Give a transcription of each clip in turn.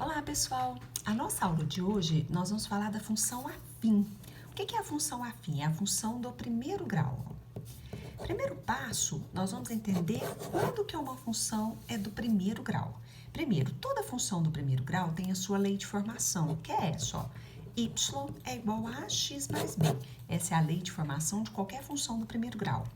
Olá, pessoal! A nossa aula de hoje, nós vamos falar da função afim. O que é a função afim? É a função do primeiro grau. Primeiro passo, nós vamos entender quando que uma função é do primeiro grau. Primeiro, toda função do primeiro grau tem a sua lei de formação, que é essa, ó. Y é igual a x mais b. Essa é a lei de formação de qualquer função do primeiro grau.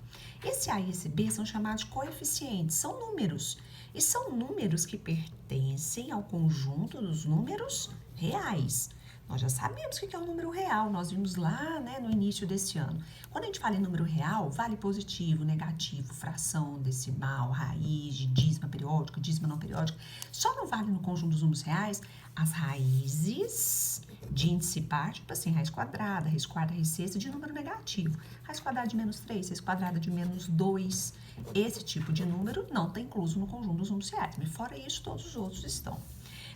Esse a e esse b são chamados de coeficientes, são números. E são números que pertencem ao conjunto dos números reais. Nós já sabemos o que é um número real, nós vimos lá, no início desse ano. Quando a gente fala em número real, vale positivo, negativo, fração, decimal, raiz, dízima periódica, dízima não periódica. Só não vale no conjunto dos números reais as raízes de índice par, tipo assim, raiz quadrada, raiz sexta de número negativo. Raiz quadrada de menos 3, raiz quadrada de menos 2. Esse tipo de número não está incluso no conjunto dos números reais, mas fora isso, todos os outros estão.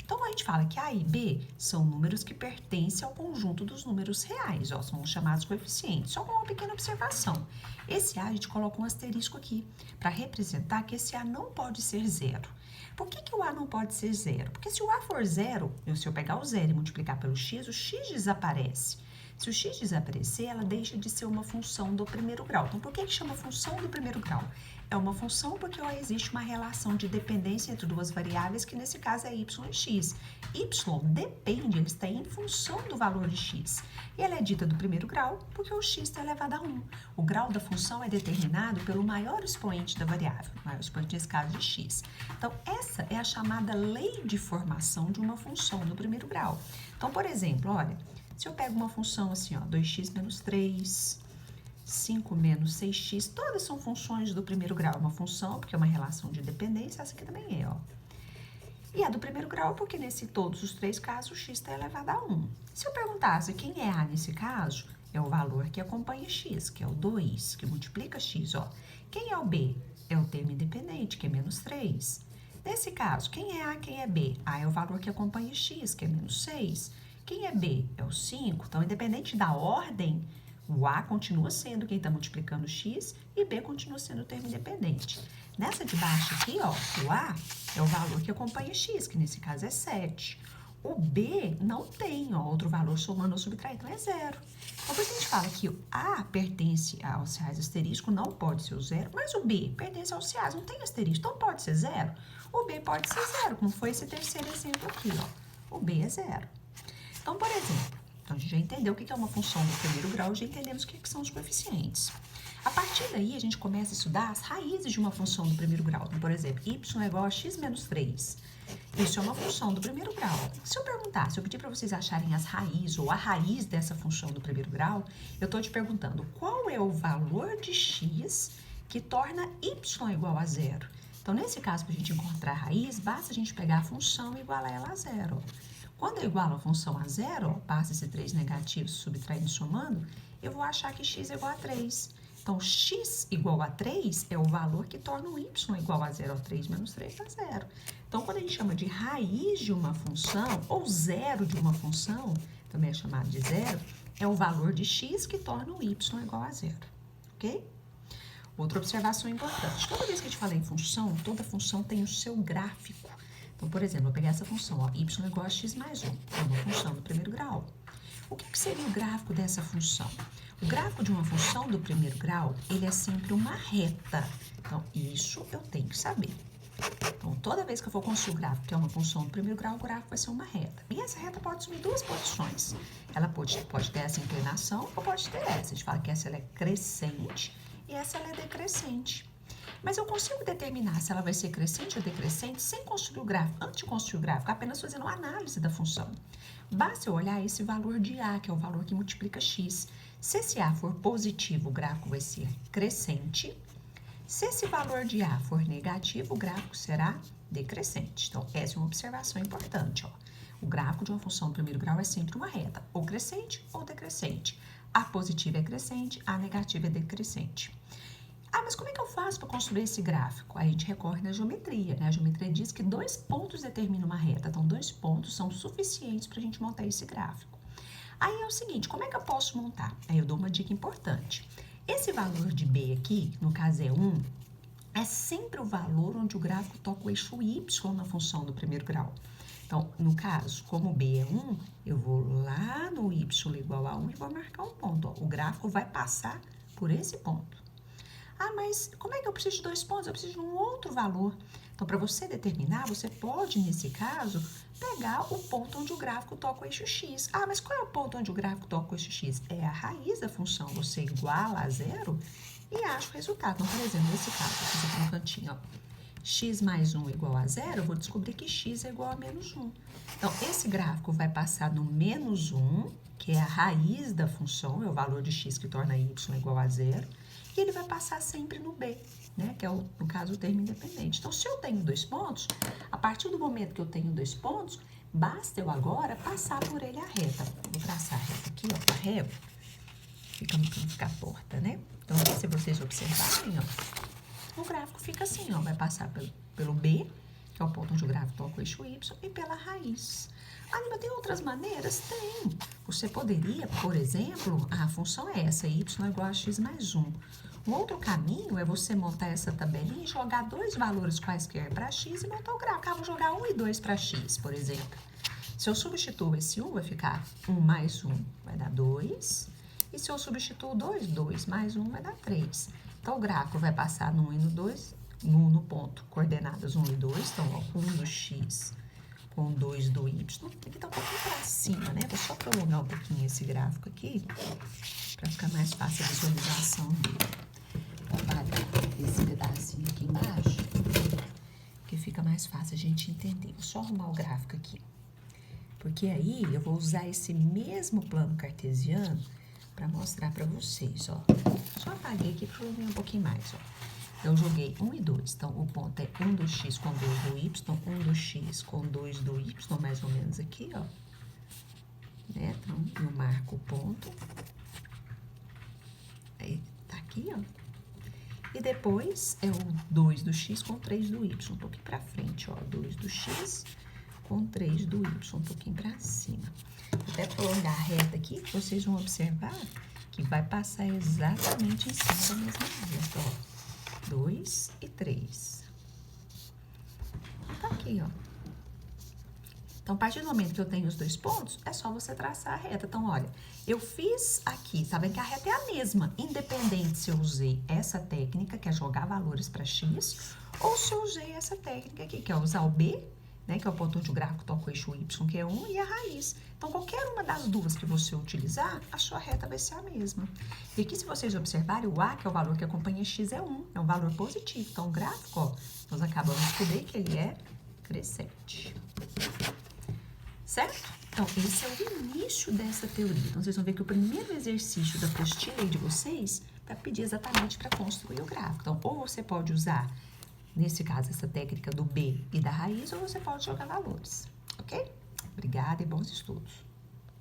Então, a gente fala que A e B são números que pertencem ao conjunto dos números reais, ó, são chamados coeficientes. Só com uma pequena observação. Esse A, a gente coloca um asterisco aqui, para representar que esse A não pode ser zero. Por que o A não pode ser zero? Porque se o A for zero, se eu pegar o zero e multiplicar pelo x, o x desaparece. Se o x desaparecer, ela deixa de ser uma função do primeiro grau. Então, por que chama função do primeiro grau? É uma função porque existe uma relação de dependência entre duas variáveis, que nesse caso é y e x. Y depende, ele está em função do valor de x. E ela é dita do primeiro grau porque o x está elevado a 1. O grau da função é determinado pelo maior expoente da variável, o maior expoente nesse caso de x. Então, essa é a chamada lei de formação de uma função do primeiro grau. Então, por exemplo, olha, se eu pego uma função assim, ó, 2x menos 3, 5 menos 6x, todas são funções do primeiro grau. Uma função, porque é uma relação de dependência, essa aqui também é, ó. E é do primeiro grau, porque nesse todos os três casos, o x está elevado a 1. Se eu perguntasse quem é A nesse caso, é o valor que acompanha x, que é o 2, que multiplica x, ó. Quem é o B? É o termo independente, que é menos 3. Nesse caso, quem é A, quem é B? A é o valor que acompanha x, que é menos 6. Quem é B? É o 5. Então, independente da ordem, o A continua sendo quem está multiplicando x e B continua sendo o termo independente. Nessa de baixo aqui, ó, o A é o valor que acompanha x, que nesse caso é 7. O B não tem, ó, outro valor somando ou subtraindo, então é 0. Então, por isso a gente fala que o A pertence aos reais asterisco, não pode ser o 0, mas o B pertence aos reais, não tem asterisco, então pode ser 0. O B pode ser 0, como foi esse terceiro exemplo aqui, ó. O B é 0. Então, por exemplo, a gente já entendeu o que é uma função do primeiro grau, já entendemos o que são os coeficientes. A partir daí, a gente começa a estudar as raízes de uma função do primeiro grau. Então, por exemplo, y é igual a x menos 3. Isso é uma função do primeiro grau. Se eu pedir para vocês acharem as raízes ou a raiz dessa função do primeiro grau, eu estou te perguntando qual é o valor de x que torna y igual a 0. Então, nesse caso, para a gente encontrar a raiz, basta a gente pegar a função e igualar ela a 0. Quando eu igualo a função a 0, passa esse 3 negativo, subtraindo e somando, eu vou achar que x é igual a 3. Então, x igual a 3 é o valor que torna o y igual a 0. 3 menos 3 dá 0. Então, quando a gente chama de raiz de uma função, ou zero de uma função, também é chamado de zero, é o valor de x que torna o y igual a 0. Ok? Outra observação importante. Toda vez que a gente fala em função, toda função tem o seu gráfico. Então, por exemplo, eu vou pegar essa função, ó, y é igual a x mais 1, é uma função do primeiro grau. O que seria o gráfico dessa função? O gráfico de uma função do primeiro grau, ele é sempre uma reta. Então, isso eu tenho que saber. Então, toda vez que eu for construir o gráfico, que é uma função do primeiro grau, o gráfico vai ser uma reta. E essa reta pode assumir duas posições. Ela pode ter essa inclinação ou pode ter essa. A gente fala que essa ela é crescente e essa ela é decrescente. Mas eu consigo determinar se ela vai ser crescente ou decrescente sem construir o gráfico, antes de construir o gráfico, apenas fazendo uma análise da função. Basta eu olhar esse valor de A, que é o valor que multiplica x. Se esse A for positivo, o gráfico vai ser crescente. Se esse valor de A for negativo, o gráfico será decrescente. Então, essa é uma observação importante, ó. O gráfico de uma função do primeiro grau é sempre uma reta, ou crescente ou decrescente. A positiva é crescente, A negativa é decrescente. Ah, mas como é que eu faço para construir esse gráfico? Aí a gente recorre na geometria, né? A geometria diz que 2 pontos determinam uma reta, então 2 pontos são suficientes para a gente montar esse gráfico. Aí é o seguinte, como é que eu posso montar? Aí eu dou uma dica importante. Esse valor de B aqui, no caso é 1, é sempre o valor onde o gráfico toca o eixo Y na função do primeiro grau. Então, no caso, como B é 1, eu vou lá no y igual a 1 e vou marcar um ponto. Ó. O gráfico vai passar por esse ponto. Ah, mas como é que eu preciso de 2 pontos? Eu preciso de um outro valor. Então, para você determinar, você pode, nesse caso, pegar o ponto onde o gráfico toca o eixo x. Ah, mas qual é o ponto onde o gráfico toca o eixo x? É a raiz da função. Você iguala a 0 e acha o resultado. Então, por exemplo, nesse caso, eu fiz aqui no cantinho, ó, x mais 1 igual a 0, eu vou descobrir que x é igual a menos 1. Então, esse gráfico vai passar no menos 1, que é a raiz da função, é o valor de x que torna y igual a 0, e ele vai passar sempre no b, né, que é, no caso, o termo independente. Então, se eu tenho 2 pontos, a partir do momento que eu tenho 2 pontos, basta eu agora passar por ele a reta. Vou traçar a reta aqui, ó, com a régua, não fica torta, né? Então, se vocês observarem, ó, o gráfico fica assim, ó, vai passar pelo B, que é o ponto onde o gráfico toca o eixo Y, e pela raiz. Ah, mas tem outras maneiras? Tem. Você poderia, por exemplo, a função é essa, y igual a x mais 1. Um outro caminho é você montar essa tabelinha e jogar 2 valores quaisquer para x e montar o gráfico. Ah, vou jogar 1 e 2 para x, por exemplo. Se eu substituo esse 1, vai ficar 1 mais 1 vai dar 2. E se eu substituo 2, 2 mais 1 vai dar 3. Então, o gráfico vai passar no 1 e no 2, no ponto coordenadas 1 e 2. Então, ó, 1 do x com 2 do y. Aqui tá um pouquinho para cima, né? Vou só prolongar um pouquinho esse gráfico aqui, para ficar mais fácil a visualização dele. Vou apagar esse pedacinho aqui embaixo, que fica mais fácil a gente entender. Vou só arrumar o gráfico aqui. Porque aí eu vou usar esse mesmo plano cartesiano para mostrar para vocês, ó. Só apaguei aqui para eu ver um pouquinho mais, ó. Eu joguei 1 e 2, então o ponto é 1 do x com 2 do y, 1 do x com 2 do y, mais ou menos aqui, ó. Né? Então, eu marco o ponto. Aí, tá aqui, ó. E depois é o 2 do x com 3 do y, um pouquinho pra frente, ó. 2 do x com 3 do y, um pouquinho pra cima. Até prolongar a reta aqui, vocês vão observar que vai passar exatamente em cima da mesma reta, ó. 2 e 3. Tá aqui, ó. Então, a partir do momento que eu tenho os 2 pontos, é só você traçar a reta. Então, olha, eu fiz aqui, tá vendo que a reta é a mesma, independente se eu usei essa técnica, que é jogar valores para x, ou se eu usei essa técnica aqui, que é usar o b, né, que é o ponto onde o gráfico toca o eixo y, que é 1, e a raiz. Então, qualquer uma das duas que você utilizar, a sua reta vai ser a mesma. E aqui, se vocês observarem, o a, que é o valor que acompanha x, é 1, é um valor positivo. Então, o gráfico, ó, nós acabamos de descobrir que ele é crescente. Certo? Então, esse é o início dessa teoria. Então, vocês vão ver que o primeiro exercício da apostila aí de vocês vai pedir exatamente para construir o gráfico. Então, ou você pode usar, nesse caso, essa técnica do B e da raiz, ou você pode jogar valores, ok? Obrigada e bons estudos.